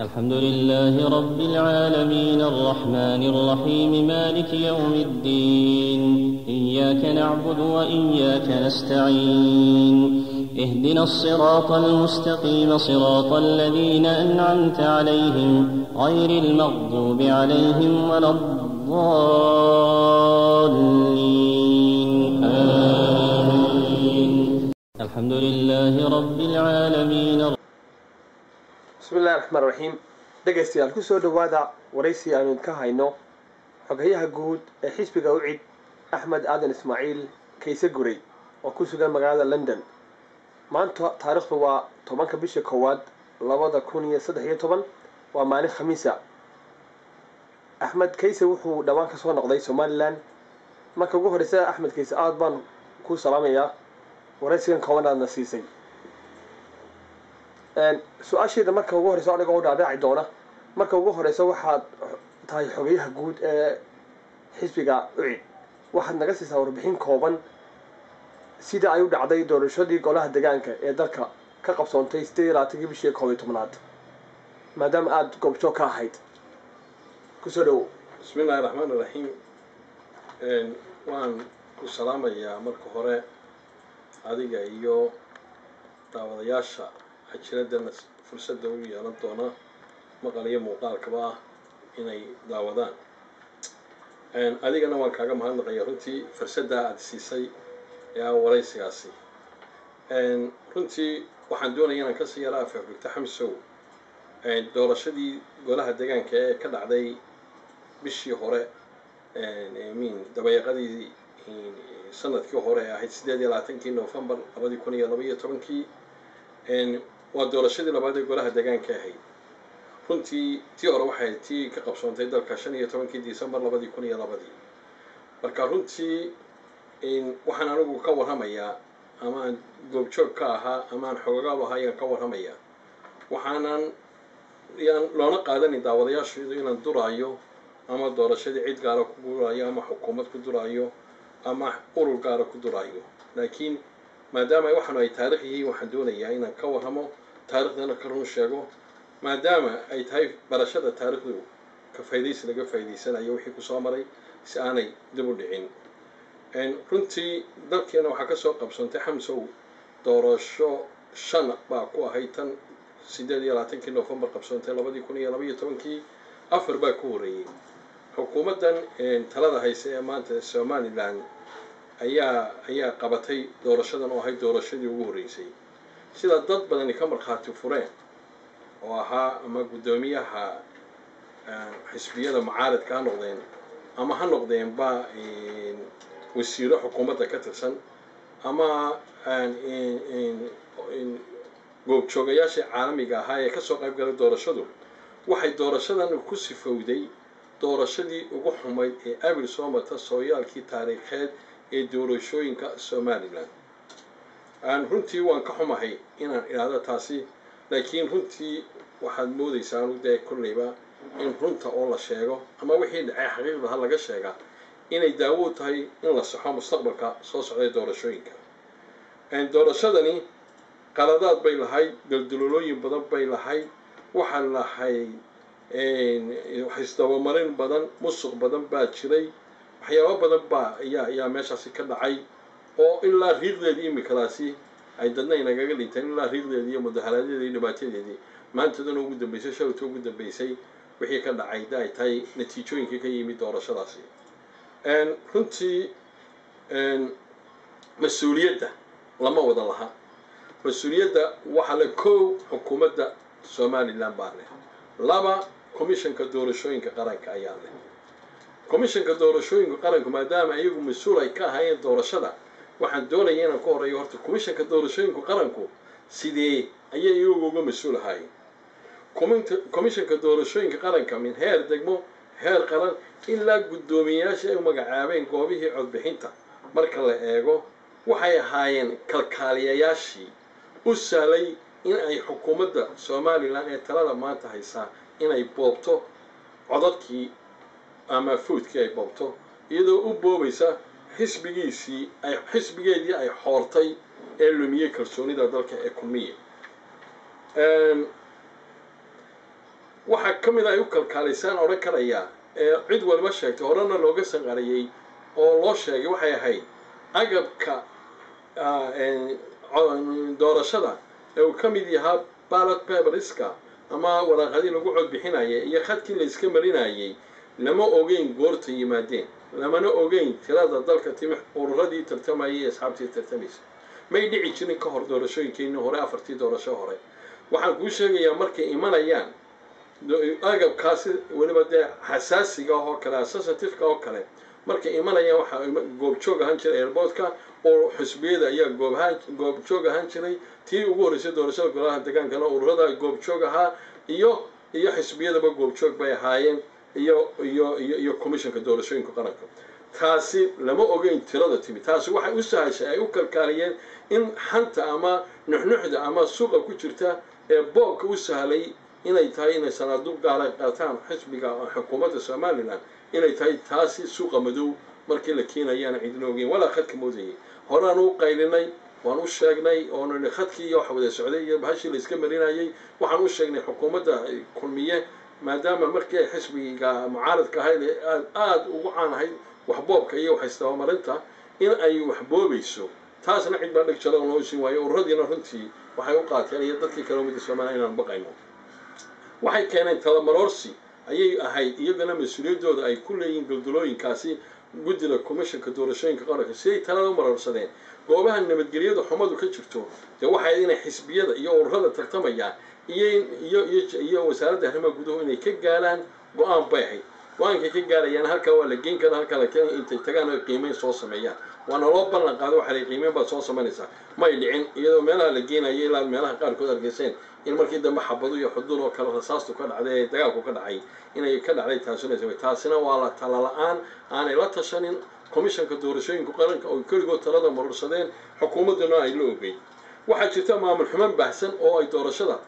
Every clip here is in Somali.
الحمد لله رب العالمين الرحمن الرحيم مالك يوم الدين إياك نعبد وإياك نستعين اهدنا الصراط المستقيم صراط الذين أنعمت عليهم غير المغضوب عليهم ولا الضالين آمين. الحمد لله رب العالمين. بسم الله الرحمن الرحيم. dhegaystayaal ku soo dhawaada waraysi aanu ka hayno xogayaha guud ee xisbiga UCID Axmed Aadan Ismaaciil Kayse Gurey oo ku sugan magaalada London. maanta taariikhdu waa 10 bisha koowaad 2013 waa maalin Khamiisa. Axmed Kayse wuxuu dhawaan ka soo noqday Somaliland. marka ugu horeysa Axmed Kayse aad baan ku salaamayaa waraysigan kooban siisay. su-aasheeda marka ugu horeysa aniga oo dhaadhaci doona marka ugu horeysa waxaad tahay xogayaha guud ee xisbiga UCID waxaad naga siisaa warbixin kooban sida ay u dhacday doorashadii golaha deegaanka ee dalka ka qabsoontay 28 bishii 11aad maadaama aad goobjoog ka ahayd ku soo dhaw. bismillaahi raxmaani raxiim. waan ku salaamayaa marka hore adiga iyo daawadayaasha xajiradan fursadda u yeelan doona maqal iyo muuqaalkaba ah inay daawadaan. adigana waan kaaga mahadnaqayaa runtii fursadda aad siisay ee waraysigaasi. runtii waxaan doonayaa inaan kasii yaraa faafigta xamsow doorashadii golaha deegaanka ee ka dhacday bishii hore dabayaaqadii sanadkii hore ee ahayd 28 November 2012 waa doorashadii labaad ee golaha deegaanka ahayd. runtii tii hore waxay tii ka qabsoontay dalka 15 December 2002. marka runtii waxaan anigu ka warramayaa ama aan goobjoog ka ahaa ama aan xogaal ahaa ayaan ka warramayaa. waxaanan loona qaadanin daawadayaasheedu inaan duraayo ama doorashadii cid gaara ku duraayo ama xukuumad ku duraayo ama urur gaara ku duraayo. laakiin maadaama waxaanu ay taariikh yihiin waxaan doonayaa inaan ka warramo taariikhdana ka run sheego maadaama ay tahay barashada taariikhdu ka faa'iidaysi laga faa'iidaysanayo wixii ku soo maray si aanay dib u dhicin. runtii dalkeena waxaa ka soo qabsoontay xamsow doorasho 5 baa ku ahayd tan 28 November qabsoontay 2012 afar baa ku horeeyay. xukuumaddan talada haysa ee maanta Somaliland ayaa qabatay doorashadan oo ahayd doorashadii ugu horeysay sida dad badan ka markhaati fureen oo ahaa ama gudoomiyaha xisbiyada mucaaradka ha noqdeen ama ha noqdeen ba wasiiro xukuumadda ka tirsan ama goobjoogayaasha caalamiga ahaa ee ka soo qayb galay doorashadu waxay doorashadan ku sifowday doorashadii ugu xumayd ee abil soo marta sooyaalkii taariikheed ee doorashooyinka Somaliland. runtii waan ka xumahay inaan iraado taasi laakiin runtii waxaad moodaysaa inuu kullayba in runta oo la sheego ama wixii dhacay xaqiiqda laga sheega inay daawo tahay in la saxo mustaqbalka soo socday doorashooyinka. doorashadani qaladaad bay lahayd daldalooyin badan bay lahayd waxa lahayd isdabamarin badan musuq badan baa jiray waxyaabo badan baa ayaa meeshaasi ka dhacay oo ilaa riiqdeedii imikadaasi ay dadna inagaga dhinteen ilaa riiqdeedii iyo mudaharaadyadeedii iyo dhibaatadeedii maantadana ugu dambeysay shalay ugu dambeysay wixii ka dhacay ay tahay natiijooyinkii ka yimid doorashadaasi. runtii mas-uuliyadda lama wada laha. mas-uuliyadda waxa la koow xukuumadda Somaliland baa leh. laba komishanka doorashooyinka qaranka ayaa leh. komishanka doorashooyinka qaranku maadaama ayagu mas-uul ay ka ahaayeen doorashada waxaan doonayaa inaan ku horeeyo horta komishanka doorashooyinka qaranku sidee ayay iyagu uga mas-uul ahaayeen. komishanka doorashooyinka qaranka min heer degmo heer qaran ilaa guddoomiyayaasha ay magacaabeen goobihii codbixinta marka la eego waxay ahaayeen kalkaaliyayaashii u sahlay in ay xukuumadda Somaliland ee talada maanta haysaa inay boobto codadkii ama foodkii ay boobto iyadoo u boobaysa xisbigeedii ay xoortay ee lumiyey kalsoonida dalka ee kulmiye. waxa ka mid ay u kalkaalisaan odhan karaya cid walba sheegtay horena looga sanqariyey oo loo sheegay waxay ahayd agabka doorashada ee uu ka mid yahaa ballot paperska ama waraaqadii lagu codbixinayay iyo khadkii la iska marinayay lama ogeyn goorta yimaadeen lamana ogeyn tirada dalka timi ururadii tartamayay iyo asxaabtii tartamaysa may dhici jirin ka hor doorashooyinkeennii hore 4 doorasho hore waxaan kuu sheegayaa markay imanayaan agabkaasi weliba dee xasaasiga oo kale sensitive oo kale markay imanayaan waxa goobjoog ahaan jiray airportka oo xisbiyada ayaa goobjoog ahaan jiray tii ugu horeysay doorashada golaha deegaankana ururada goobjoog ahaa iyo xisbiyadaba goobjoog bay ahaayeen iyo commissionka doorashooyinka qaranka taasi lama ogeyn tirada timi taasi waxay u sahashay ay u kalkaaliyeen in xanta ama nuxnuxda ama suuqa ku jirta ee boobka u sahlay inay tahay inay sanaaduq gaala qaataan xisbiga xukuumadda Somaliland inay tahay taasi suuqa madow markii la keenayaan cidna ogeyn wala khadka moodayay horaan u qaylinay waan u sheegnay oo khadkii iyo wax wada socday iyo bahashii la iska marinayay waxaan u sheegnay xukuumadda kulmiye maadaama markii xisbiga mucaaradka ahayd aad ugu caanahay wax boobka iyo wax istawamarinta in ay wax boobayso taasna cid baa dhig jalo loo siin waayo ururadiina runtii waxay u qaateen iyo dadkii kale umada Soomaaliya inaan baqayno waxay keeneen talamarorsi ayay ahayd iyagana mas'uuliyadooda ay ku leeyihiin goldolooyinkaasi guddiga commissionka doorashooyinka qaranka si ay talada u marorsadeen goobaha nabadgelyada xumadu ka jirto de waxay inay xisbiyada iyo ururada tartamayaan iyo wasaaradda arrimaha gudaha inay ka gaaraan go'aan bay ahayd go'aankay ka gaarayaan halka waa la geyn karaa halka la keenay intay tagaan oo qiimeyn soo sameeyaan waana loo ballan qaado waxa la qiimeyn baad soo samaynaysaa may dhicin iyadoo meelaha la geenayay ilaa meelaha qaarkood argeyseen in markii dambe xabado iyo xuduud oo kale rasaastu ka dhacday dagaalku ka dhacay inay ka dhacday taasina waa la tala la'aan aanay la tashanin commissionka doorashooyinka qaranka oo kaligood talada marorsadeen xukuumadduna ay la ogeyn waxaa jirta maamul xumaan baahsan oo ay doorashada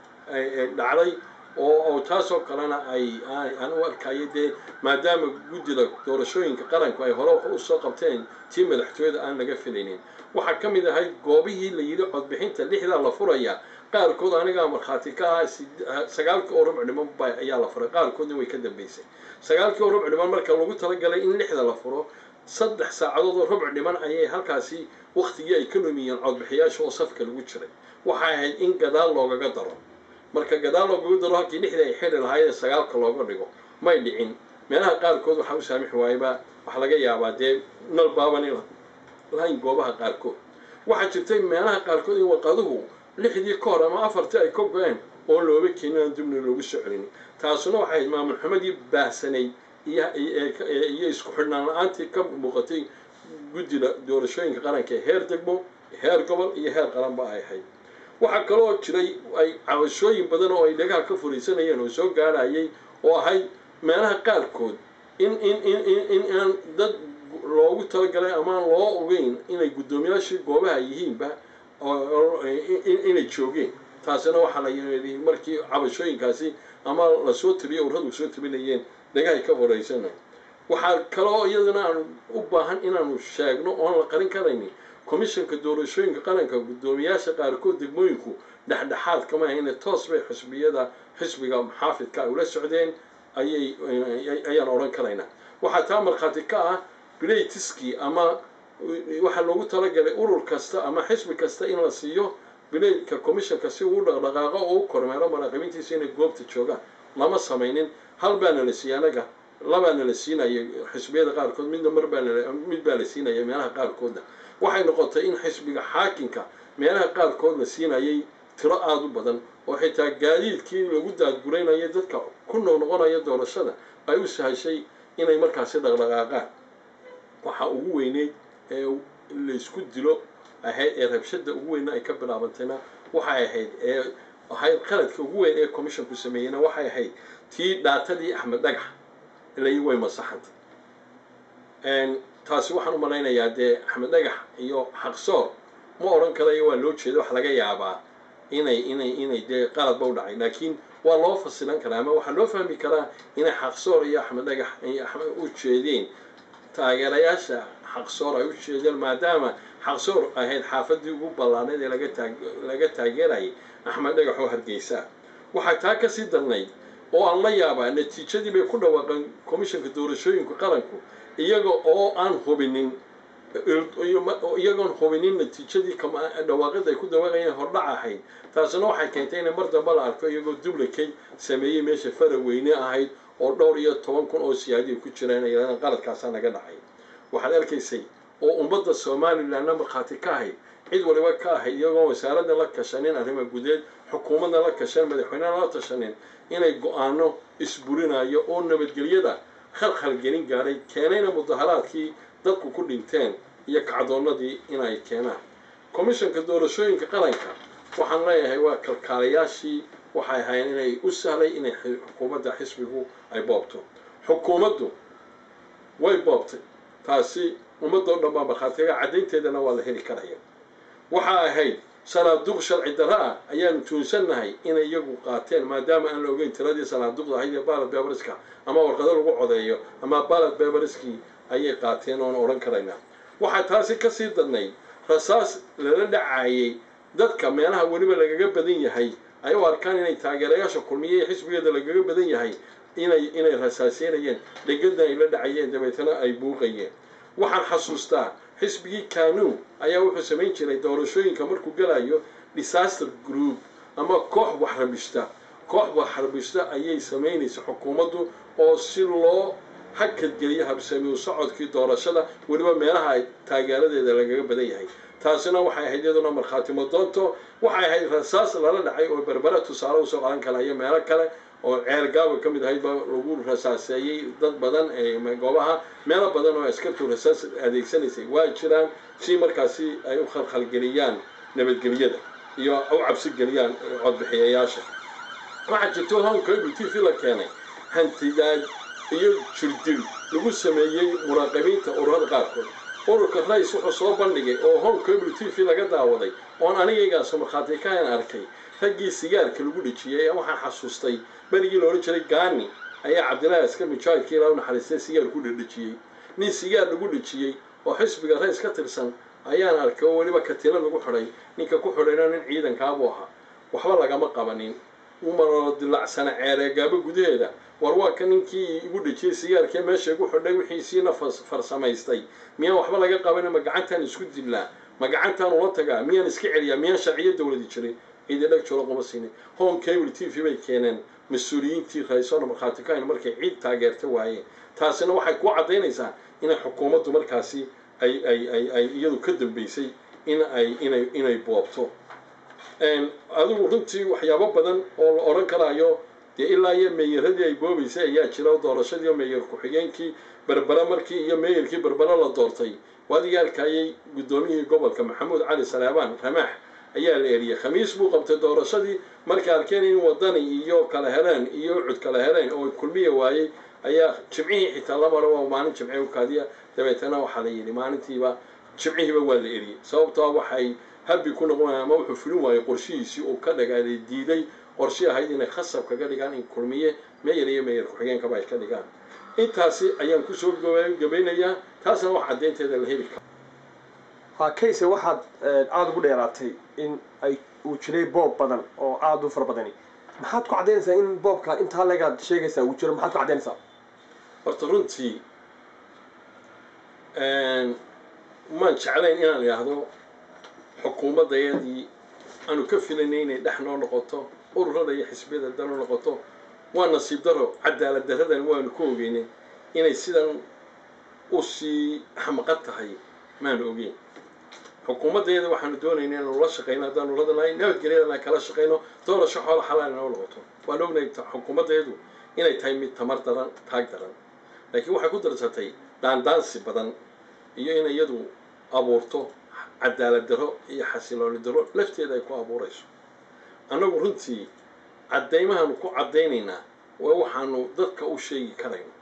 dhacday oo taasoo kalena aan u arkayay dee maadaama guddiga doorashooyinka qaranku ay hore u soo qabteen tii madaxtooyada aan laga filaynin waxaa ka mid ahayd goobihii la yidhi codbixinta 6 la furaya qaarkood aniga markhaati ka ah 9 oo rubc dhiman ayaa la furay qaarkoodna way ka dambeysay 9 oo rubc dhiman marka lagu talagalay in 6 la furo 3 saacadood oo rubc dhiman ayay halkaasi waqtigii ay ka lumiyeen codbixiyaasha oo safka lagu jiray waxay ahayd in gadaal loogaga daro marka gadaal loogaga daro halkii 6 ay xidhi lahaayeen 9 looga dhigo may dhicin meelaha qaarkood waxa u saamix waayba wax laga yaabaa dee nal baaban lahayn goobaha qaarkood waxaa jirtay meelaha qaarkood in waqaduhu 6 ka hor ama 4 ay ka go'een oo looba keenin dibna loogu soo celin taasuna waxay maamul xumadii baahsanay iyo isku xidhnaan la'aantii ka muuqatay guddiga doorashooyinka qaranka heer degmo heer gobol iyo heer qaranba ay ahayd waxaa kaloo jiray ay cabashooyin badan oo ay dhagaha ka furiisanayeen oo soo gaarayay oo ahayd meelaha qaarkood in aan dad loogu talagalay ama loo ogeyn inay guddoomiyaashii goobaha yihiinba inay joogeen taasina waxaa la yidhi markii cabashooyinkaasi ama la soo tiriyo ururadu soo tabinayeen dhagahay ka furiisanay waxaa kaloo iyadana aan u baahan inaanu sheegno oon la qarin karaynin commissionka doorashooyinka qaranka guddoomiyaasha qaarkood degmooyinku dhexdhexaad kama ahayna toos bay xisbiga muxaafidka ula socdeen ayaan odhan karaynaa waxaa taa markhaati ka ah bilaytiskii ama waxaa loogu talagalay urur kasta ama xisbi kasta in la siiyo bilaydka commissionka si uu dhaqdhaqaaqo oo u kormeero maraaqibintiisa inay goobta joogaan lama samaynin hal baana la siiyay anaga labaana la siinayay xisbiyada qaarkood mid baa la siinayay meelaha qaarkoodna waxay noqotay in xisbiga xaakinka meelaha qaarkood la siinayay tiro aad u badan oo xitaa gaadiidkii lagu daadguraynaya dadka ku noqonaya doorashada ay u sahashay inay markaasi dhaqdhaqaaqaan waxa ugu weyneyd ee la isku dilo ahayd ee rabshada ugu weyn ay ka bilaabantayna waxay ahayd qaladka ugu weyn ee commissionku sameeyayna waxay ahayd tii dhaatadii Axmed Dhagax ilaa way masaxantay taasi waxaan u malaynayaa dee Axmed Dhagax iyo Xaqsoor ma oran karayo waa loo jeedo wax laga yaabaa inay dee qaladba u dhacay laakiin waa loo fasilan karaa ama waxaa loo fahmi karaa inay Xaqsoor iyo Axmed Dhagax u jeedeen taageerayaasha Xaqsoor ay u jeedeen maadaama Xaqsoor ahayd xaafadii ugu ballaaneed ee laga taageerayay Axmed Dhagax oo Hargeysa waxaa taa ka sii darnayd oo aan la yaabaa natiijadii bay ku dhawaaqeen komishanka doorashooyinka qaranku iyaga oo aan hubinin iyagoon hubinin natiijadii dhawaaqida ay ku dhawaaqayeen hordhac ahayd taasina waxay keentay inay mar dambe la arko iyagoo duplicate sameeyey meesha faraweyne ahayd oo dhowr iyo 10,000 oo siyaadi ku jireen ay qaladkaas naga dhacay waxaad arkaysay oo ummadda Soomaaliland markhaati ka ahayd cid waliba ka ahayd iyagoo wasaaradda la kashanin arrimaha gudeed xukuumadda la kashan madaxweynaha la tashanin inay go'aano isburinayo oo nabadgelyada khalkhal gelin gaaray keenayna mudaharaadkii dadku ku dhinteen iyo kacdoonadii inay keenaan komishanka doorashooyinka qaranka waxaan leeyahay waa kalkaalayaashii waxay ahaayeen inay u sahlay inay xukuumadda xisbigu ay boobto xukuumaddu way boobtay taasi ummadda oo dhan baa markhaatiga caddaynteedana waa la heli karaya waxa ahayd sanaaduuq sharci darro ah ayaanu tuunsanahay inay iyagu qaateen maadaama aan la ogeyn tiradii sanaaduuqda ahayd ee ballot paperska ama warqado lagu codeeyo ama ballot paperskii ayay qaateen oon odhan karaynaa waxaa taasi ka sii darnay rasaas lala dhacayay dadka meelaha weliba lagaga badan yahay ay u arkaan inay taageerayaasha kulmiye xisbigeeda lagaga badan yahay inay rasaaseynayeen dhegadan ay la dhacayeen dabeetana ay buuqayeen waxaan xasuustaa xisbigii Kanu ayaa wuxuu samayn jiray doorashooyinka markuu galayo disaster group ama koox wax rabista ayay sameynaysaa xukuumaddu oo si loo hakad geliyo habsami u socodkii doorashada weliba meelaha ay taageeradeeda lagaga badan yahay taasina waxay ahayd iyaduna markhaatimo doonto waxay ahayd rasaas lala dhacay oo berbera tusaale u soo qadan kara iyo meelo kale oo ceelgaaga ka mid ahayd baa lagu rasaaseeyey dad badan ee goobaha meelo badan oo askartu rasaas adeegsanaysay waa jiraan si markaasi ay u khalkhalgeliyaan nabadgelyada iyo u cabsi geliyaan codbixiyayaasha waxaa jirto hanka TV la keenay hantidaad iyo jirdil lagu sameeyey muraaqibiinta ururada qaarkood ururka rays wuxuu soo bandhigay oo hanka TV laga daawaday oo anigaygaas markhaati ka arkay raggii sigaarka lagu dhijiyay waxaan xasuustay barigii loo jiray gaani ayaa Cabdilaahi askar mujaahidkii la naxariistay sigaar ku dhijiyay nin sigaar lagu dhijiyay oo xisbiga rays ka tirsan ayaan arkay oo waliba katila lagu xiray ninka ku xirayna nin ciidanka abu aha waxba lagama qabanin umar dilacsana ceeregaaba gudaheeda war waa kan ninkii igu dhijiyay sigaarkii meesha ugu xidhay wixiisiina farsamaystay miyaa waxba laga qabanin ma gacantan isku dilaa ma gacantan ula tagaa miyaan iska celiyaa miyaan sharciyo dawladda jiray إذا لك شو رقم السنة هون كيبل تي في بيكينن مسؤولين تي رئيسان مرخاتكين مركي عيد تاجرته وعي تاسنا واحد قاعدين إنسان إن حكومة مركزي أي يدو كذب بيسي إن أي بوابته هذا ورنتي وحيابا بدن أوران كرايو دي إلا يمير هذي أي بوابي سي يا شراو دارشة يمير كحيين كي بربلا مركي يمير كي بربلا لا دارتي وهذه قال كاي قدومي قبل كمحمود علي سليمان رماح ayaa la eriyay khamiis buu qabtay doorashadii markay arkeen in wadani iyo kala heleen iyo cud kala heleen oo kulmiye waayay ayaa jimcihii xitaa la maro waa maalin jimci u kaadiya dabeetana waxa la yiri maalintiiba jimcihiiba waa la eriyay sababtoo waxay habbi ku noqonayaan ma wuxuu fulin waayay qorshihiisii oo ka dhagaalay diiday qorshe ahayd inay khasab kaga dhigaan in kulmiye meeyar ku xigeen ka bay ka dhigaan intaasi ayaan ku soo gabaynayaa taasna wax cadeynteeda la heli karo كيسة واحد عاد قول يراتي إن أي وشري بوب بدن أو عاد وفر بدني ما حد قاعدين إن بوب كا أنت هلا قاعد شيء كيسة وشري ما حد قاعدين سا برترونتي ما نشعلين إن اللي هذا حكومة ضيادي أنا كفلنين نحن نقطه أورا يحسب هذا الدار نقطه وأنا نصيب دره عدالة ده هذا هو نكوجيني إن يصير أوسي حمقتها هي ما نوجين xukuumaddeeda waxaanu doonaynaa inuu la shaqeyno haddaanu ladanahay nabadgelyadana kala shaqeyno doorasho xoolo xalaal inoo noqoto waan ognahay xukuumaddeedu inay tahay mid tamar daran taag daran laakiin waxay ku darsatay daandaansi badan iyo in iyadu abuurto cadaalad darro iyo xasilooni darro lafteeda ay ku abuurayso annagu runtii caddaymahaanu ku caddaynaynaa waa waxaanu dadka u sheegi karayno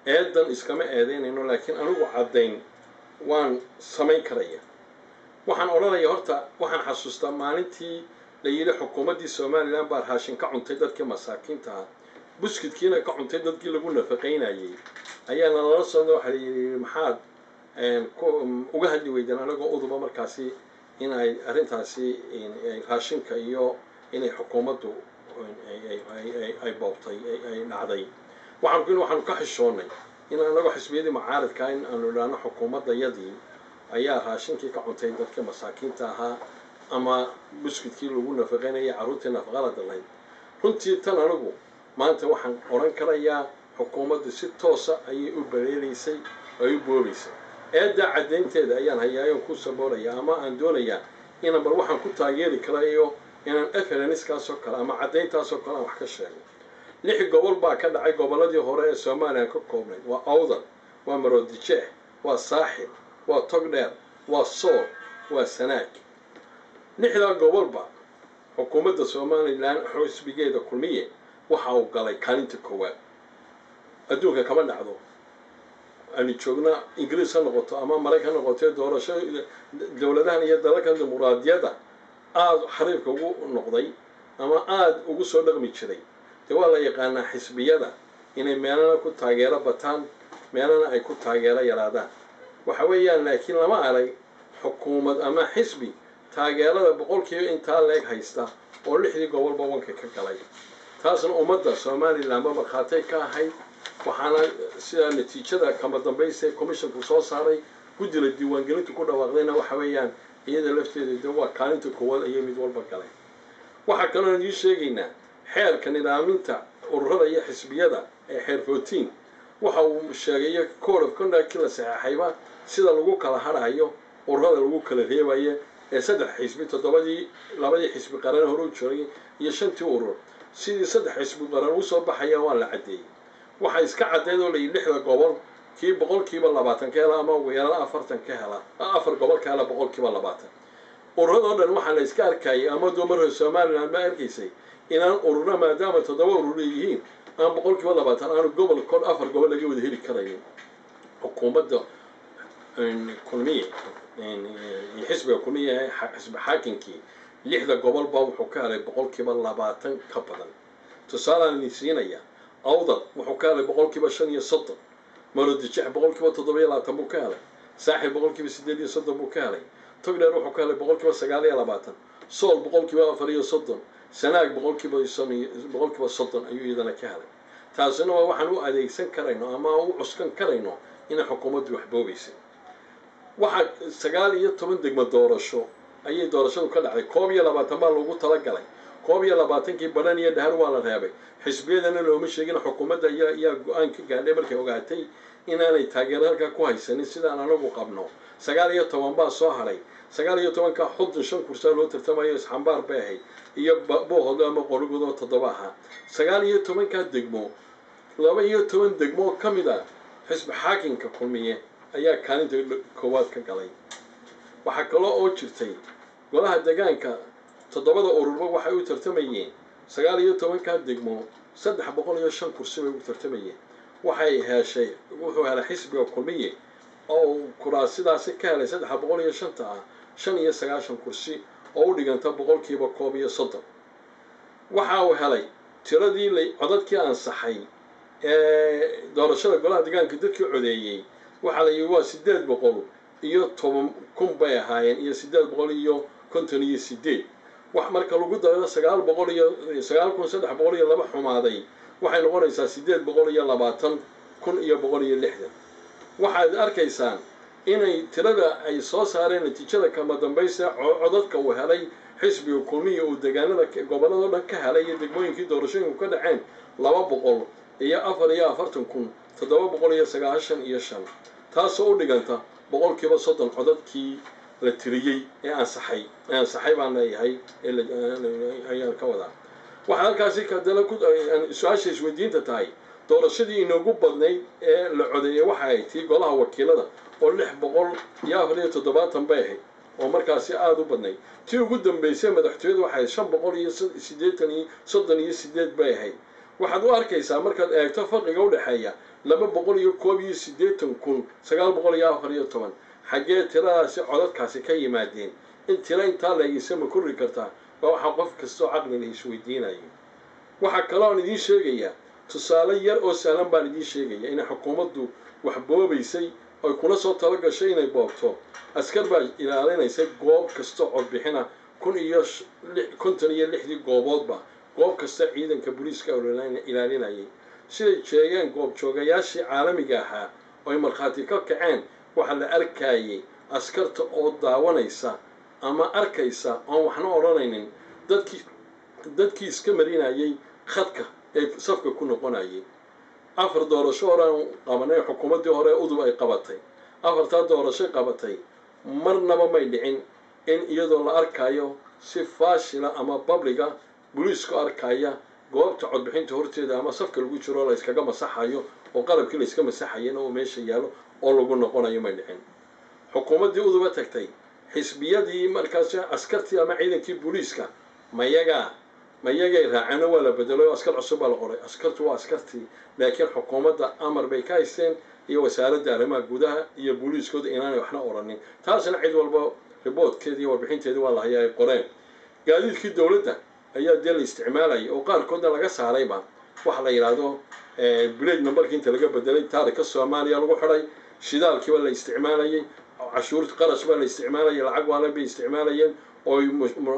eedan iskama eedeynayno laakiin anigu caddayn waan samayn karaya waxaan oranaya horta waxaan xasuustaa maalintii la yiri xukuumaddii Soomaaliland baa raashin ka cuntay dadkii masaakiinta ah buskudkiina ka cuntay dadkii lagu nafaqeynayay ayaana la soo waxa la yiri maxaad uga hadli weydaan anagoo uduba markaasi in ay arintaasi raashinka iyo inay xukuumaddu ay boobtay ay dhacday waxaanu ka xishoonnay in anagoo xisbiyadii mucaaradka in aanu idhaahno xukuumaddayadii ayaa raashinkii ka cuntay dadka masaakiinta ahaa ama buskudkii lagu nafaqaynayay carruurtii nafaqada dalayd runtii tan anigu maanta waxaan odhan karayaa xukuumaddu si toosa ayay u bareeraysay ay u boobaysay eeddaa caddaynteeda ayaan hayaayoon ku saboolaya ama aan doonayaa inaan bal waxaan ku taageeri karayo inaan efeleniskaasoo kale ama caddayntaasoo kale aan wax ka sheego 6 gobol baa ka dhacay gobolladii hore ee Soomaaliya ka koobnayd waa Awdal waa Maroodijeex waa Saaxil waa Togdheer waa Sool waa Sanaag 6 gobolba xukuumadda Soomaaliland xisbigeeda kulmiye waxa uu galay kaalinta koowaad adduunka kama dhacdo ani joogna Ingiriis ha noqoto ama Mareykan ha noqoto doorasho dawladahan iyo dalalka dimuqraadiyadda aad xariifka ugu noqday ama aad ugu soo dhaqmi jiray waa la yaqaanaa xisbiyada inay meelana ku taageero bataan meelana ay ku taageero yaraadaan waxa weeyaan laakiin lama arag xukuumad ama xisbi taageerada boqolkiiba intaa leeg haysta oo 6 gobolba wanka ka galay taasna ummadda Soomaaliland ma markhaatay ka ahayd waxaana sida natiijada kama dambaysa commissionku soo saaray guddiga diiwaangelinta ku dhawaaqdayna waxa weeyaan iyada lafteeda waa kaalinta koowaad ayay mid walba galay waxa kaloo aan sheegaynaa xeerka nidaaminta ururada iyo xisbiyada ee xeer 14 waxa uu sheegay code of conduct la saxaxayba sida lagu kala harayo ururada lagu kala reebayo ee 3 xisbi 7 xisbi qaran hore u jiray iyo 5 urur sidii 3 xisbi qaran u soo baxaya waa la cadeeyay waxa iska cadeedo la 6 gobol kii boqolkiiba 20 ka hela ama weerarada 40 ka hela 4 gobol ka hela boqolkiiba 20 ururada dhan waxa la iska arkay ama dumar Soomaaliland ma arkaysay inaan ururna maadaama 7 urur yihiin aan boqolkiiba 20 aan gobol kor 4 gobol laga wada heli karayn xukuumadda kulmiye xisbiga kulmiye xisbi xaakinkii 6 gobol baa wuxuu ka helay boqolkiiba 20 ka badan tusaalaan siinaya Awdal wuxuu ka helay boqolkiiba 35 Maroodijeex boqolkiiba 27 buu ka helay Saaxil boqolkiiba 38 buu ka helay Togdheer wuxuu ka helay boqolkiiba 29 Sool boqolkiiba 34 Sanaag boqolkiiba 30 ayuu iyadana ka helay taasina waa waxaan u adeegsan karayno ama u cuskan karayno in xukuumaddu wax boobaysay waxa 19 degmo doorasho ayay doorashadu ka dhacday 22 baa lagu tala galay 22kii badan iyo dhahar waa la reebay xisbiyadana looma sheegin xukuumadda ayaa go'aan ka gaadhay markay ogaatay inaanay taageero halka ku haysanin sidaan anagu qabno 19 baa soo haray 19 ka xudun 5 kursi loo tartamayo isxambaar bay ahayd iyo boohdo ama qorigooda 7 aha 19 ka degmo 12 degmo kamida xisbi xaakinka kulmiye ayaa kaalinta koowaad ka galay waxa kale oo jirtay golaha deegaanka 7 ururba waxay u tartamayeen 19 ka degmo 305 kursi bay u tartamayeen waxay heshay wuxuu helay xisbiga kulmiye oo kuraasidaas ka helay 305 ah 95 kursi oo u dhiganta boqolkiiba 30 waxa uu helay tiradii lay codadkii ansaxay ee doorashada golaha deegaanka dadkii codeeyay waxa la yiraahdaa 800 iyo 10,000 bay ahaayeen iyo 858 wax marka lagu daro 900 iyo 9,300 xumaaday waxay noqonaysaa 820,000 iyo 160 waxaad arkaysaan inay tirada ay soo saareen natiijada kama dambaysa codadka uu helay xisbiga kulmiye uu deegaanada gobolada dhan ka helay iyo degmooyinkii doorashooyinku ka dhaceen 200 iyo 4,795 taasoo u dhiganta boqolkiiba 30 codadkii la tiriyay ee ansaxay baan leeyahay ayaan ka wadaa waxa halkaasi ka dala ku su'aasha isweydiinta tahay doorashadii inoogu badnayd ee la codeeyay waxa ay tii golaha wakiilada oo 674 bay ahayd oo markaasi aad u badnayd tii ugu dambeysay madaxtooyadu waxay 538 bay ahayd waxaad u arkaysaa markaad eegto farqiga u dhaxeeya 281,914 xagee tiradaasi codadkaasi ka yimaadeen in tira intaa leegaysa ma kori kartaa waa waxa qof kastoo caqli leh isweydiinayo waxa kale oo idin sheegaya tusaale yar oo sahlan baan idin sheegaya in xukuumaddu wax boobaysay ay kula soo talo gashay inay boobto askar baa ilaalinaysa goob kasta cod bixina 1,056 gooboodba goob kasta ciidanka booliiska ilaalinayay siday sheegeen goob joogayaashii caalamiga ahaa oo ay markhaati ka kaceen waxaa la arkayay askarta oo daawanaysa ama arkaysa oon waxna odhanaynin dadkii iska marinayay khadka ee safka ku noqonayay 4 doorasho horaan qabanay xukuumaddii hore udub ay qabatay 4taa doorasho qabatay marnaba may dhicin in iyadoo la arkayo si faashila ama babliga booliisku arkaya goobta codbixinta horteeda ama safka lagu jiro la iskaga masaxayo oo qalabkii la iska masaxayana oo meesha yaalo oo lagu noqonayo may dhicin xukuumaddii uduba tagtay xisbiyadii markaas askartii ama ciidankii booliiska mayagay raaceen waa la bedelay oo askar cusub baa la qoray askartu waa askartii laakiin xukuumadda amar bay ka haysteen iyo wasaaradda arrimaha gudaha iyo booliiskooda inaanay waxna odhanin taasina cid walba riboodkeedii warbixinteedii waa la hayaa ay qoreen gaadiidkii dowladda ayaa dee la isticmaalayay oo qaarkoodna laga saarayba waxa la yidhaahdo blade numberkii inta laga bedelay taarika soomaaliya lagu xidhay shidaalkii baa la isticmaalayay cashuurta qarash baa la isticmaalayay lacag waala bay isticmaalayeen oo ay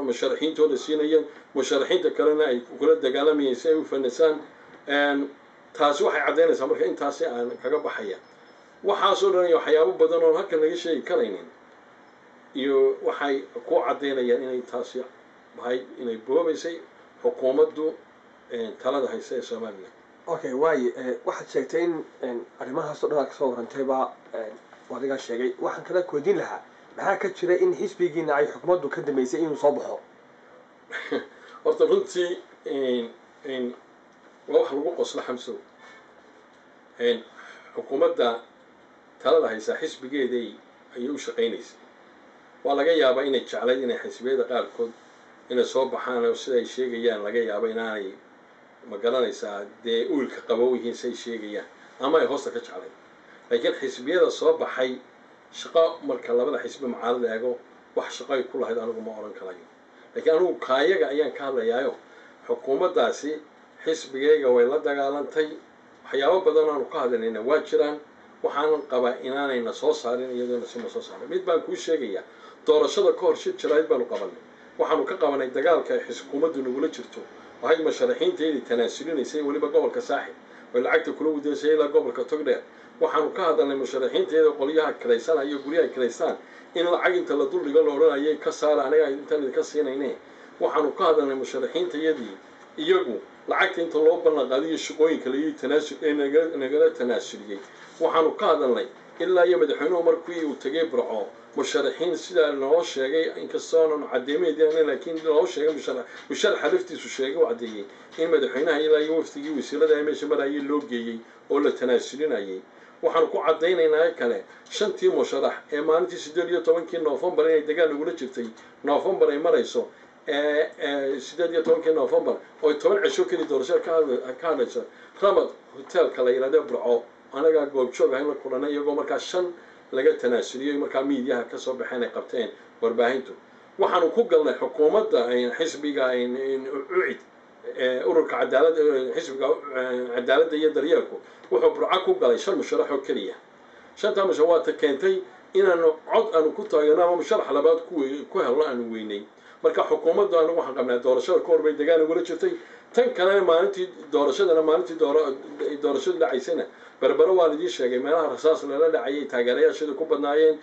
musharaxiintooda siinayeen musharaxiinta kalena ay kula dagaalamayeen si ay u fanasaan taasi waxay caddaynaysaa marka intaasi aan kaga baxaya waxaasoo dhan iyo waxyaabo badan oon halkan laga sheegi karaynin iyo waxay ku caddaynayaan inay taasi ahayd inay boobaysay xukuumaddu talada haysa ee Soomaaliya. Okay, waxaad sheegtay in arrimahaas oo dhan ka soo warantayba wadiga sheegay waxaan kala koodin lahaa maxaa ka jira in xisbigiina ay xukuumaddu ka dameysay inuu soo baxo horta runtii wax lagu qoslo xamso xukuumadda talada haysa xisbigeeday ayay u shaqaynaysay waa laga yaabaa inay jeclayd inay xisbiyada qaarkood inay soo baxaan oo sida ay sheegayaan laga yaabo inaanay ma garanaysaa dee uulka qabow yihiin say sheegayaan ama ay hoosta ka jeclayd laakiin xisbiyada soo baxay shaqo marka labada xisbi macaalad eego wax shaqo ay ku lahayd anigu ma oran karayo laakiin anigu kaayaga ayaan ka hadlayaayo xukuumaddaasi xisbigayga way la dagaalantay waxyaabo badan aanu ka hadlayna waa jiraan waxaanan qabaa inaanayna soo saarin iyadoona sima soo saarin mid baan kuu sheegayaa doorashada ka hor shir jirayd baanu qabanay waxaanu ka qabanay dagaalka ay xukuumaddu nagula jirto waxay musharaxiinteedii tanaasulinaysa weliba gobolka saaxib way lacagta kula wadaysay ilaa gobolka togdheer waxaanu ka hadalnay musharaxiinteeda qolyaha kiraysanaya iyo guryaha kiraystaan in lacag inta la duldhigo la odhanayay ka saara aniga intaan idinka siinayne waxaanu ka hadalnay musharaxiintayadii iyagu lacagta inta loo ballan qaadiyo shaqooyinka la yidhi tanaasul ee nagala tanaasuliyey waxaanu ka hadalnay ilaa iyo madaxweynuhu markii uu tegay burco musharaxiin sidaa noo sheegay inkastoonan caddeemeedii laakiin noo sheegay musharaxa laftiisu sheegay u caddeeyey in madaxweynaha ilaa iyo waftigii wasiirada ee meesha marayay loo geeyey oo la tanaasulinayay waxaan ku caddaynaynaa kale 5tii musharax ee maalintii 18 Noofembar inay dagaal lagula jirtay Noofembar ay marayso 18 Noofembar oo 10 cisho kali doorasho ka hadlayso Ramad hotelka la yiraahdo burco anaga goobjoog ahayn la kulanay iyagoo markaa 5 laga tanaasuliyay markaa miidiyaha ka soo baxeen ay qabteen warbaahintu waxaanu ku galnay xukuumadda xisbiga ucid ururka xisbiga cadaaladda iyo daryeelku wuxuu burco ku galay 5 musharax oo kaliya 5 musharax waa ta keentay inaanu cod aanu ku taagano ama musharax labaad ku helno aanu weynay marka xukuumaddu aanu waxaan qabnaa doorashada ka hor bay degaan uga jirtay tan kale maalintii doorashada dhacaysana barbaro waa lidii sheegay meelaha rasaas lala dhacayay taageerayaashooda ku badnaayeen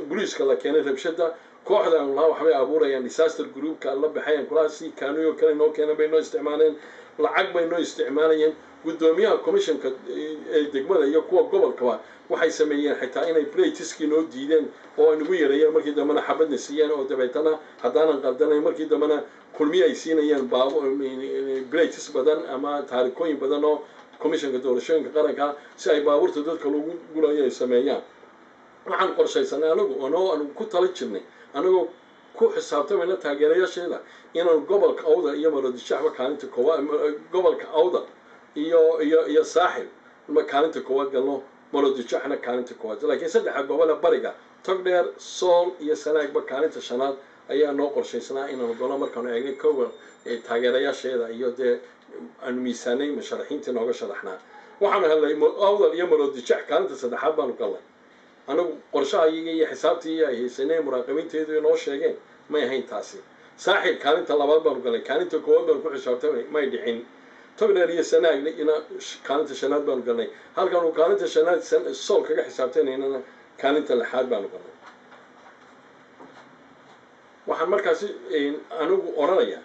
booliiska la keenay rabshada kooxda aan lahaa waxbay abuurayaan disaster groupka la baxayaan kulaasi kaanuyo kale noo keenay bay noo isticmaaleen lacag bay noo isticmaalayeen gudoomiyaha commissionka ee degmada iyo kuwa gobolka waxay sameeyeen xitaa inay playtiski noo diideen oo ay ugu yareeyeen markii dambana xabadna siiyeen oo dabeetana haddaanan qaldanayn markii dambana kulmiye ay siinayeen playtis badan ama taarikooyin badan oo commissionka doorashooyinka qaranka si ay baabuurta dadka lagu gulayo ay sameeyaan waxaan qorshaysanay anagu ku tala jirnay anagoo ku xisaabtamayna taageerayaasheeda inaan gobolka awdal iyo maroodijaxba kaalinta koowaad gobolka awdal iyo saaxil kaalinta koowaad galno maroodijaxna kaalinta koowaad laakiin 3 gobol bariga togdheer sool iyo sanaagba kaalinta shanaad ayaa noo qorshaysnaa inaan golo markaan eegnay koowaad taageerayaasheeda iyo dee aan miisaanay musharaxiinta nooga sharaxnaa waxaan helay awdal iyo maroodijax kaalinta 3aad baanu galnay anagu qorshaha iyo xisaabtii ay haysanay muraaqabiinteedu inoo sheegeen may ahayn taasi saaxil kaalinta labaad baanu galnay kaalinta koowaad baanu ku xisaabtamay may dhicin togdheer iyo sanaagna ina kaalinta shanaad baanu galnay halkaanu kaalinta shanaad sool kaga xisaabtanaynana kaalinta lixaad baanu galnay waxaan markaasi anigu odhanayaa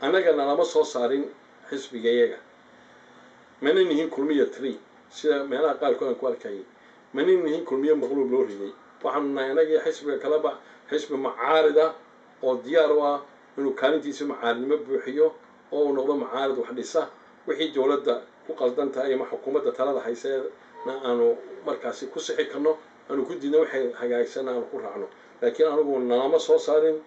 annagana lama soo saarin xisbigayaga mana nihin kulmiya 3 sida meelaha qaarkood aan ku arkayay mana nihin kulmiya maqluub loo riday waxaanu nahay anagii xisbiga kalaba xisbi macaarida oo diyaar u ah inuu kaalintiisa macaaridnimo buuxiyo oo uu noqdo macaarid wax dhisa wixii dowladda ku qaldan tahay ama xukuumadda talada hayseena aanu markaasi ku sixi karno aanu ku diidno waxay hagaagsan aanu ku raacno laakiin anigu nalama soo saarin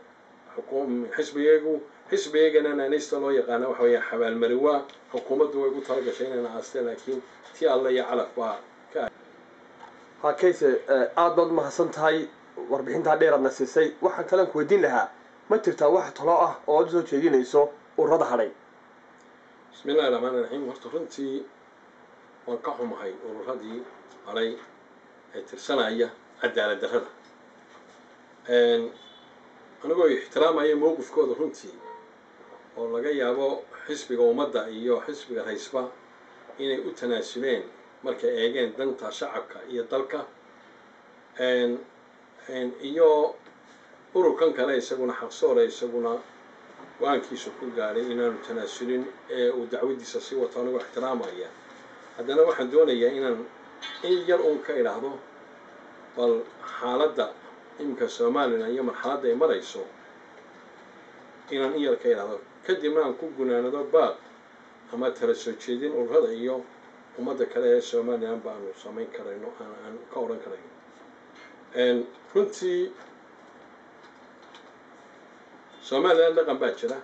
xisbigayagana naanaysta loo yaqaana waxa weeyaan xabaalmariwaa xukuumaddu way ugu talagashay inayna aasteen laakiin tii alle iyo calaf baa ha kayse aad baad umahadsan tahay warbixintaa dheeraadna siisay waxaan kalean ku weydiin lahaa ma jirtaa wax talo ah oo aad usoo jeedinayso ururada hadhay bismillahi raxmaani raxiim horta runtii waan ka xumahay ururadii hadhay ee tirsanaya cadaalad darrada anigoo ixtiraamaya mowqifkooda runtii oo laga yaabo xisbiga ummadda iyo xisbiga raysba inay u tanaasuleen markay eegeen danta shacabka iyo dalka iyo ururkan kale isaguna xaqsoore isaguna go-aankiisu ku gaadhay inaanu tanaasulin ee uu dacwadiisa sii wato anigoo ixtiraamaya haddana waxaan doonayaa inaan in yar uun ka idhaahdo bal xaaladda iminka somalilan iyo marxaladda ay marayso inaan in yar ka idhaahdo kadibna aan ku gunaanado baaq ama tala soo jeedin ururada iyo ummadda kale ee somalilan baanu samayn karayno aan ka odhan karayno runtii somalilan dhaqan baa jira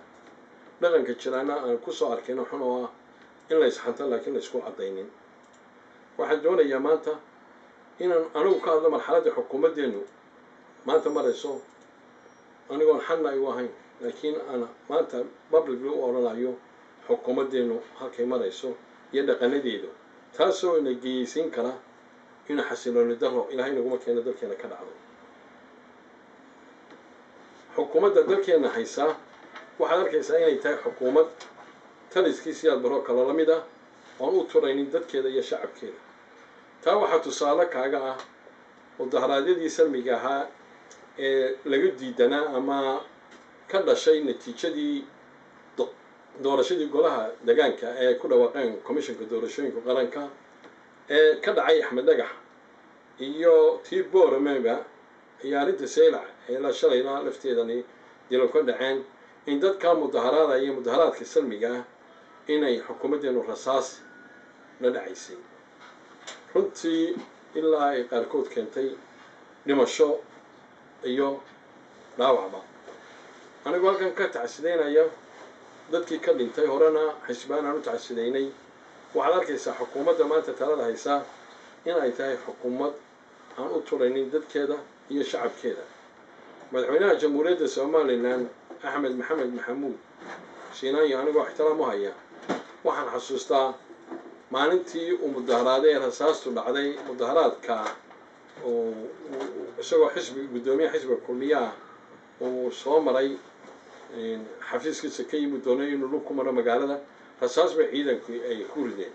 dhaqanka jiraana aan kusoo arkayno xun oo ah in la isxanto laakiin la isku caddaynin waxaan doonayaa maanta inaan anigu ka hadlo marxaladda xukuumaddeenu maanta marayso anigoon xanna igu ahayn laakiin aan maanta publicly u odhanayo xukuumaddeenu halkay marayso iyo dhaqanadeedu taasoo ina geyeysiin kara inuu xasilooni daro ilaahay naguma keeno dalkeena ka dhacdo xukuumadda dalkeena haysaa waxaad arkaysaa inay tahay xukuumad taliskii siyaad baroo kale la mid ah oon u turaynin dadkeeda iyo shacabkeeda taa waxaa tusaale kaaga ah mudaharaadyadii salmiga ahaa ee laga diidanaa ama ka dhashay natiijadii doorashadii golaha deegaanka ee ku dhawaaqeen commissionka doorashooyinka qaranka ee ka dhacay axmed dhagax iyo tii booremeba iyo arrinta saylac ee la shalayna lafteedani dilo ka dhaceen in dadka mudaharaada iyo mudaharaadka salmiga ah inay xukuumaddeenu rasaas la dhacaysay runtii ilaa ay qaarkood keentay dhimasho iyo dhaawacba anigu halkan ka tacsidaynaya dadkii ka dhintay horena xisbaan aan u tacsidaynay waxaad arkaysaa xukuumadda maanta talada haysaa in ay tahay xukuumad aan u turaynin dadkeeda iyo shacabkeeda madaxweynaha jamhuuriyadda somalilan axmed maxamed maxamuud shiinaanyo anigoo ixtiraam u haya waxaan xasuustaa maalintii uu mudaharaaday ee rasaastu dhacday mudaharaadka isagoo xisbi guddoomiyaha xisbiga kulmiyaha uu soo maray xafiiskiisa ka yimid doonay inuu lug ku maro magaalada rasaas bay ciidanku ay ku rideen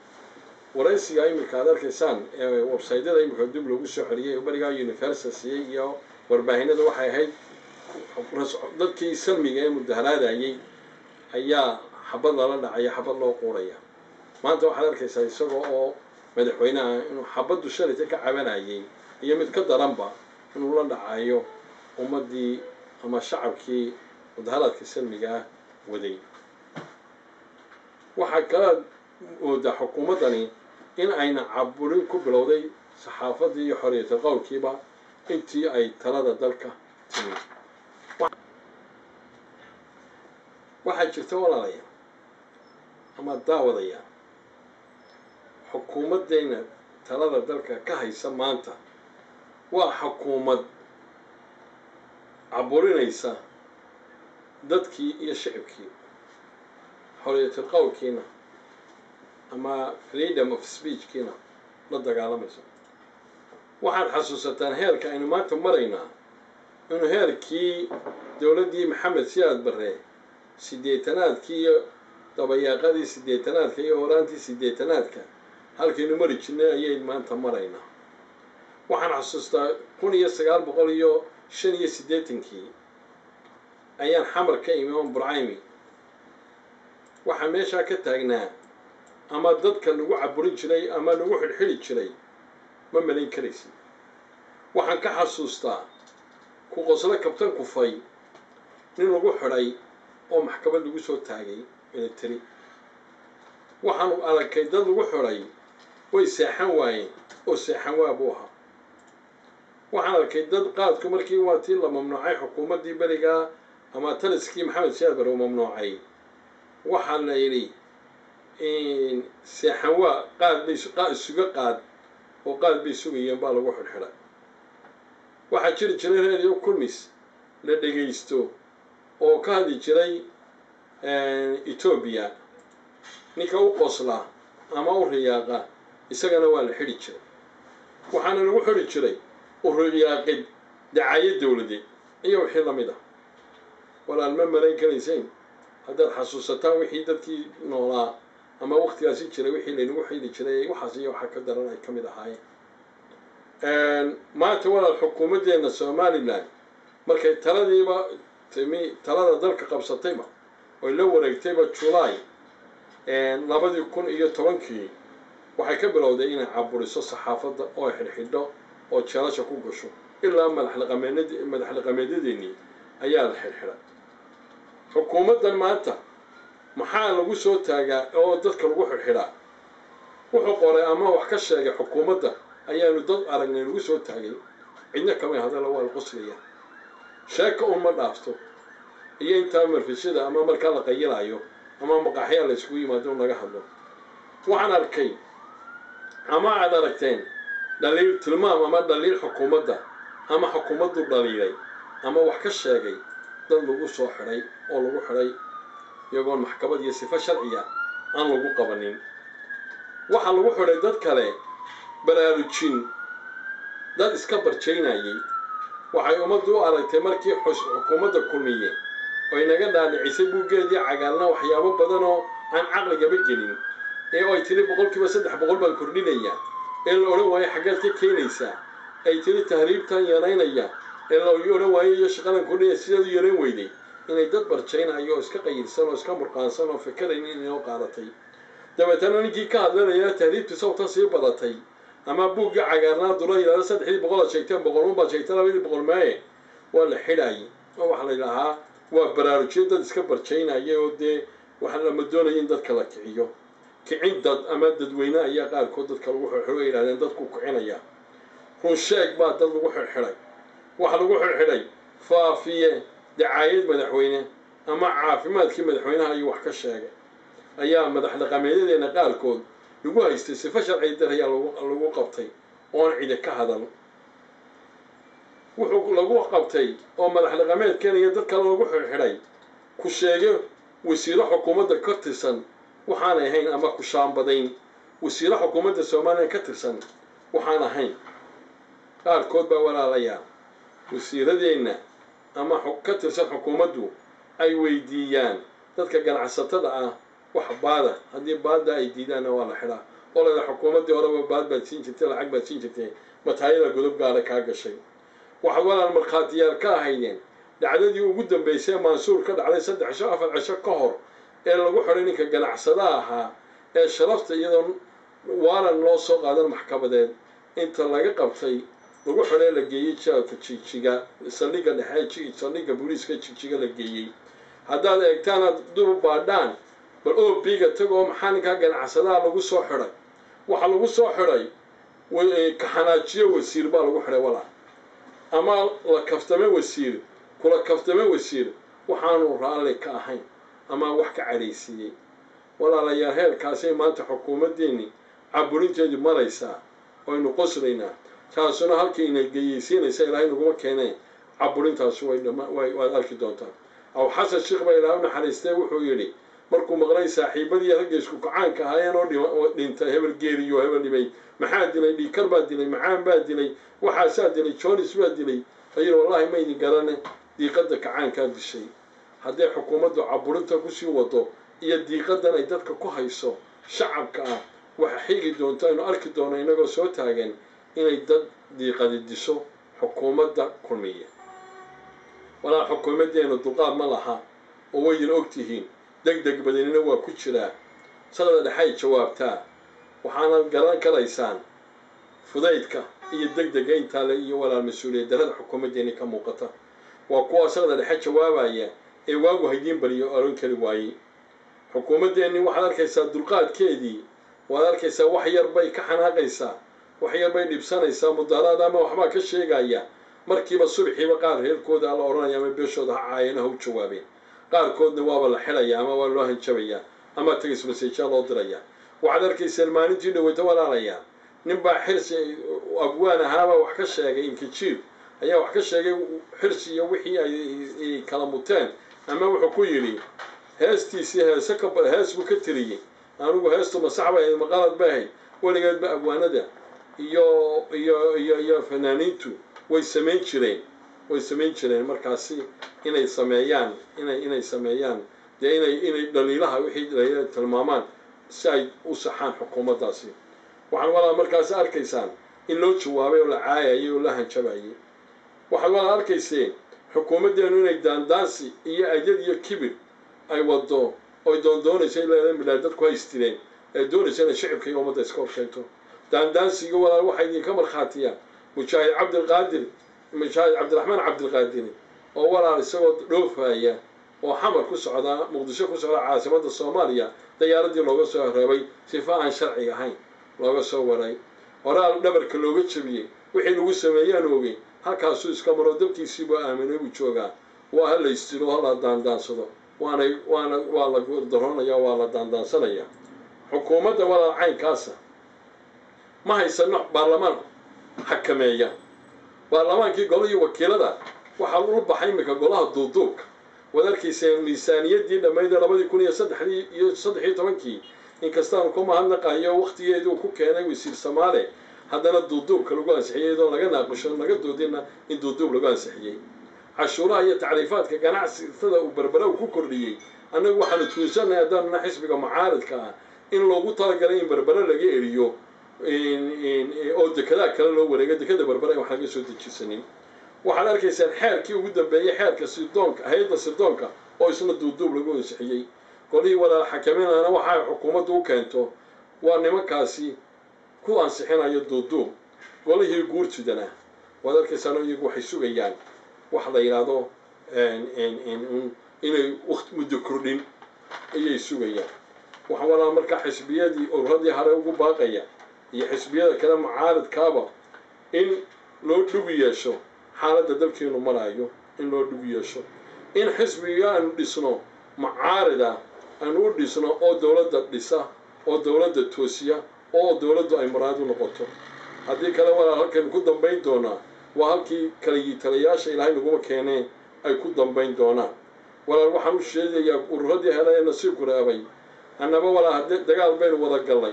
waraysiga iminka aad arkaysaan ee websaydyada iminka dib loogu soo celiyay barigaa universal siiyey iyo warbaahinada waxay ahayd dadkii salmiga ee mudaharaadayay ayaa xabad lala dhacaya xabad loo quuraya maanta waxaad arkaysaa isagoo oo madaxweynaha inuu xabaddu shalayta ka cabanayay iyo mid ka daranba inuu la dhacayo ummaddii ama shacabkii mudaharaadka salmiga ah waday waxaa kala moodaa xukuumaddani in ayna caburin ku bilowday saxaafaddii iyo xorriyatul qowlkiiba intii ay talada dalka timi waxaa jirta walaalaya ama daawadaya xukuumaddayna talada dalka ka haysa maanta waa xukuumad caburinaysa dadkii iyo shicibkii xorriyatul qowlkiina ama freedom of speechkiina la dagaalamayso waxaad xasuusataan heerka aynu maanta maraynaa inuu heerkii dowladdii maxamed siyaad barre siddeetanaadkii iyo dabayaaqadii siddeetanaadka iyo horaantii siddeetanaadka halkaynu mari jirnay ayaynu maanta maraynaa. waxaan xasuustaa 1985 ayaan xamar ka imi oon burcaymi. waxaa meeshaa ka taagnaa ama dadka lagu caburin jiray ama lagu xidhxidhi jiray ma malayn karaysid. waxaan ka xasuustaa ku qoslo kabtan kufay nin lagu xidhay oo maxkamad lagu soo taagay military. waxaanu arkay dad lagu xidhay way seexan waayeen oo seexan waa buu ahaa. waxaan arkay dad qaadku markii waa tii la mamnuucay xukuumaddii berigaa ama taliskii maxamed siyaad barre uu mamnuucay, waxaa la yidhi seexan waa qaad isuga qaad oo qaad bay sugayeen baa lagu xidhxidhay. waxaa jiri jiray radio kulmis la dhegaysto oo ka hadli jiray Ethiopia. ninka u qosla ama u riyaaqa isagana waa la xidhi jiray. waxaana lagu xidhi jiray ururyaaqid dacayad dowladeed iyo wixii la mid ah. walaal ma malayn karayseen haddaad xasuusataan wixii dadkii noolaa ama waqtigaasi jiray wixii laynagu xidhi jiray waxaas iyo waxa ka daran ay ka mid ahaayeen. maanta walaal xukuumaddeena Somaliland markay talada dalka qabsatayba oo la wareegtayba July 2010 waxay ka bilowday inay caburiso saxaafadda oo xidhxidho oo jeelasha ku gasho ilaa madaxlaqameedyadeennii ayaa la xidhxidhay. xukuumaddan maanta maxaa lagu soo taagaa oo dadka lagu xidhxidhaa? wuxuu qoray ama wax ka sheegay xukuumadda ayaanu dad aragnay lagu soo taagay. cidna kamay hadalla waa la qoslaya. sheeka uma dhaafto iyo intaa marfishada ama markaa la qayilaayo ama maqaaxyaa la isugu yimaado in laga hadlo. waxaan arkay ama aad aragteen dhaliil tilmaam ama dhaliil xukuumadda ama xukuumaddu dhaliilay ama wax ka sheegay dad lagu soo xidhay oo lagu xidhay iyagoon maxkamad iyo sifo sharciya aan lagu qabanin. waxaa lagu xidhay dad kale baraarujin dad iska barjaynayay. waxay ummaddu u aragtay markii xukuumadda kulmiye oo naga dhaadhicisay buuggeedii cagaalna waxyaabo badan oo aan caqligaba gelin ee ay tiri 3% baan kordhinayaa ee la odhan waayo xaggeed ka keenaysaa ay tiri tahriibtan yaraynaya ee la odhan waayo iyo shaqadan kordhinaya sideedu yarayn weyday inay dad barjaynayo oo iska qayilsan oo iska murqaansan oo fikirayn inay qaadatay. dabeetana ninkii ka hadlanaya tahriibtu sawtan sii badatay ama buugga cagaarnaa dula ilaa 300 sheegteen 100 baa sheegteen 200 maaye waa la xidhay oo waxa la yiraahdaa waa baraarujin dad iska barjaynaya oo dee waxa la madoonayo in dadka la kiciyo. kicin dad ama dadweyne ayaa qaarkood dadka lagu xidhay yiraahdeen dadku kicinaya. run sheeg baa dad lagu xidhay. waxa lagu xidhay faafiye dacayad madaxweyne ama caafimaadkii madaxweynaha ayuu wax ka sheegay ayaa madaxlaqameedyadeena qaarkood lagu haystay sifo sharci daraya lagu qabtay oon cid ka hadal. wuxuu lagu qabtay oo madaxlaqameedkeena iyo dadka lagu xidhay ku sheegay wasiiro xukuumadda ka tirsan waxaan ahayn ama ku shaambadayn wasiiro xukuumadda Soomaaliya ka tirsan waxaan ahayn. qaarkood baa walaalayaa wasiiradeena ama ka tirsan xukuumaddu ay weydiiyaan dadka ganacsatada ah wax baada haddii baada ay diidaan waa la xidhaa oo la xukuumaddii horeba baad siin jirtay lacag baad siin jirtay mataayada godob gaara ka gashay. waxa walaal markhaatiyaal ka ahaydeen dhacdadii ugu dambeysay Mansuur ka dhacday 3-4 cisho ka hor ee lagu xidhay ninka ganacsada ahaa ee sharafta iyadoo waalan loo soo qaadan maxkamadeed inta laga qabtay lagu xidhay la geeyay jeelka Jigjiga saldhigga dhexe saldhigga booliiska Jigjiga la geeyay. haddaad eegtaan dub baadhaan bal oo biga tago maxaa ninka ganacsada lagu soo xidhay. waxa lagu soo xidhay ka xanaajiyo wasiir baa lagu xidhay walaal ama la kaftame wasiir kula kaftame wasiir waxaanu raalli ka ahayn ama wax ka cariisiyay. walaalayaal heerkaasay maanta xukuumaddeeni caburinteedu maraysaa oo aynu qoslayna taasuna halkii inay geeyaysiinaysa ilaahay naguma keeneen caburintaas way arki doontaan. aw xasan sheekh baa ilaahay naxariistay wuxuu yidhi markuu maqlay saaxiibadii ragga isku kacaanka ahaayeen oo dhintay hebel geeriyo hebel dhibay maxaa dilay dhiikar baa dilay macaan baa dilay waxaasaa dilay joonis baa dilay ayuu wallahi ma idin garane diiqada kacaankaa dishay hadday xukuumaddu caburinta kusii wado iyo diiqadan ay dadka ku hayso shacabka ah waxa xigi doonta inuu arki doono inagoo soo taagan inay dad diiqadi disho xukuumadda kulmiya walaa xukuumaddeenu dulqaad ma laha oo waydin ogtihiin degdeg badanina waa ku jiraa sanada dhexay jawaabtaa waxaana garan karaysaan fudaydka iyo degdega intaa le iyo walaal mas-uuliyad darrada xukuumaddeeni ka muuqata waa kuwa sanada dhexe jawaabaya ee waagu haydiin bariyo oran kari waayey xukuumaddeeni waxaad arkaysaa dulqaadkeedii waad arkaysaa wax yar bay ka xanaaqaysaa wax yar bay dhibsanaysaa mudaaraad ama waxbaa ka sheegaya markiiba subxiiba qaar reerkooda la odhanaya ama beeshooda ha caayana ha u jawaabeen qaarkoodna waaba la xidhaya ama waa loo hanjabaya ama tagis maseejaa loo diraya waxaad arkaysaa maalintii dhaweyta walaalayaa ninbaa xirsi abwaan ahaabaa wax ka sheegay inkajiir ayaa wax ka sheegay xirsi iyo wixii ay kala muteen ama wuxuu ku yidhi heestiisii hees buu ka tiriyey anigu heestu masax bay ahayd maqalad bay ahayd weligeedba abwaanada iyo fanaaniintu way samayn jireen markaasi inay sameeyaan dee inay dhaliilaha wixii dhaliila tilmaamaan si ay u saxaan xukuumaddaasi waxaan walaa markaasi arkaysaan in loo jawaabay oo la caayayay oo la hanjabayay waxaad walaa arkayseen xukuumaddeenu inay daandaansi iyo ajad iyo kibir ay wado oy doondoonaysa in leedahay midhaa dadku haystireen ee doonaysa inay shicibka iyo ummadda iska horkeento daandaansiga walaal waxaa idinka markhaatiyaan mujaahid cabdiraxmaan cabdilqaadiri oo walaal isagoo dhoofaya oo xamar ku socdaa muqdisho ku socda caasimadda soomaaliya dayaaradii looga soo reebay sifa aan sharci ahayn looga soo waray horaal dhabarka looga jabiyey wixii lagu sameeyaan oogay halkaasuu iska maro dabkiisiibuu aaminay buu joogaa waa ha la istiro ha la daandaansado waa la daroonaya waa la daandaansanaya xukuumadda walaal caynkaasa ma haysano baarlamaan xakameeya baarlamaankii golihii wakiilada waxaa ula baxay iminka golaha duuduubka waad arkayseen miisaaniyaddii dhammayda 2013 inkastaanu ku mahadnaqayo waqtigeeduu ku keenay wasiir Soomaali haddana duuduubka lagu ansixiyay iyadoo laga naaqasho laga doodina in duuduub lagu ansixiyay cashuuraha iyo tacriifaadka ganacsiga uu berbera ku kordhiyay annagu waxaanu tuunsanahay haddana xisbiga mucaaradka ah in loogu talagalay in berbera laga eriyo oo dekada kale loo wareego dekada berbera wax laga soo dejisanin waxaad arkaysaan xeerkii ugu dambeeyay xeerka sirdoonka hay'adda sirdoonka oo isna duuduub lagu ansixiyay golihii walaal xakameynayna waxay xukuumaddu u keento waa nimankaasi ku ansixinayo duuduub golihii guurtidana waad arkaysaan iyagu waxay sugayaan wax la yiraahdo inay waqti muddo kordhin ayay sugayaan waxa walaal marka xisbiyadii urradii hore ugu baaqaya iyo xisbiyada kale mucaaradkaaba in loo dhugu yeesho xaaladda dalkeenu marayo in loo dhugu yeesho in xisbiga aanu dhisno mucaarada aanu u dhisno oo dowladda dhisa oo dowladda toosiya oo dowladdu ay maraadu noqoto haddii kale walaal halkan ku dambayn doonaa waa halkii kala taliyaasha ilaahay naguma keeneen ay ku dambayn doonaan walaal waxaan u sheegayaa urradii hele ee nasiibku reebay annaba walaal dagaal baynu wada gallay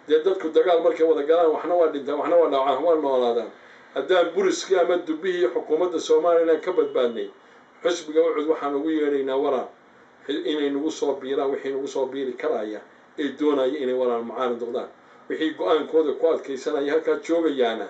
dee dadku dagaal markay wada galaan waxna waa dhintaan waxna waa dhaawacaan waa noolaadaan haddaan buriskii ama dubbihii xukuumadda Soomaaliland ka badbaadnay xisbiga wuxuu waxaan ugu yeeraynaa walaal inay nagu soo biiraan wixii nagu soo biiri karaya ee doonaya inay walaal mucaarad noqdaan wixii go'aankooda ku adkaysanaya halkaa joogayaana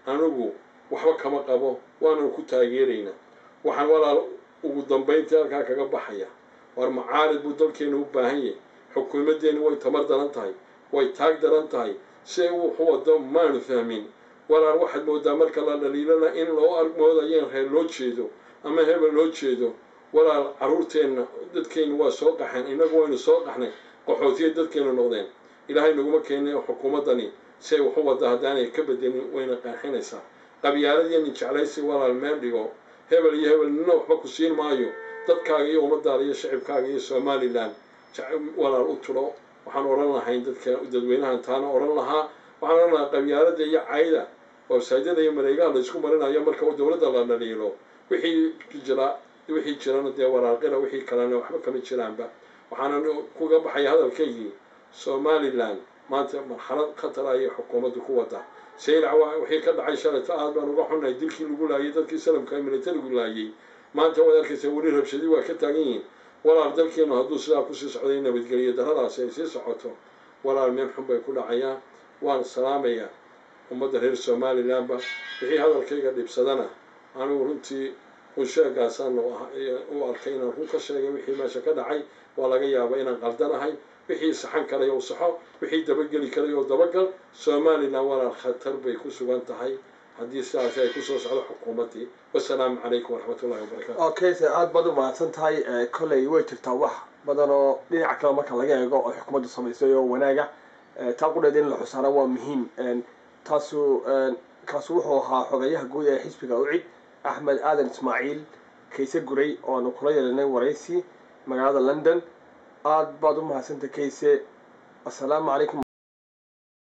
anigu waxba kama qabo waana ku taageeraynaa waxaan walaal ugu dambayntii halkaa kaga baxaya war mucaarad buu dalkeenu u baahan yahay xukuumaddeenu way tamar daran tahay way taag daran tahay si wuxuu wado maanu fahmin walaal waxaad moodaa marka la dhaliilana in loo argmoodayo in reer loo jeedo ama hebel loo jeedo walaal caruurteenna dadkeenu waa soo qaxeen inagu waynu soo qaxnay qaxootiye dadkeenu noqdeen ilaahay naguma keenay xukuumaddani si wuxuu wada haddaanay ka bedelin wayna qaaxinaysaa qabyaaladii nin jeclaysi walaal meel dhigo hebel iyo hebel nina waxba ku siin maayo dadkaaga iyo ummadaada iyo shacibkaaga iyo Somaliland walaal u turo waxaan oran lahayn dadweynahan taana oran lahaa waxaan oran lahaa qabyaalada iyo cayda oo saydada iyo mareegaha la isku marinayo marka dowladda la dhaliilo wixii jirana dee waraaqina wixii kalena waxba kama jiraanba waxaan kuga baxay hadalkaygii Somaliland maanta marxalad khatar ayay xukuumaddu ku wadaa saylac wixii ka dhacay shalayta aad baan uga xunnahay dilkii lagu laayay dadkii salamka militarigu laayay maanta waad arkaysa weli rabshadii waa ka taagan yihiin walaal dalkeenu hadduu sidaa kusii socday nabadgeliyo darradaasi ay sii socoto walaal meel xun bay ku dhacayaan waan salaamayaa ummadda reer somalilandba wixii hadalkayga dhibsadana anigu runtii usheegaasaan u arkay inaan run ka sheegay wixii meesha ka dhacay waa laga yaabaa inaan qaldanahay wixii saxan karay oo saxo wixii dabageli karay oo dabagal somaliland walaal khatar bay ku sugan tahay haddii sidaasi ay kusoo socdo xukuumaddii wasalaamu calaykum waraxmatullahi wabarakaatu okay aad baad u mahadsan tahay kolley way jirtaa wax badan oo dhinaca kale marka laga eego oo xukuumaddu samaysay oo wanaaga taa qudheed in la xusaana waa muhiim kaasu wuxuu ahaa xogayaha guud ee xisbiga ucid axmed aadan ismaaciil kayse guray oo aanu kula yeelanay waraysi magaalada london aad baad u mahadsantay kayse assalaamu calaykum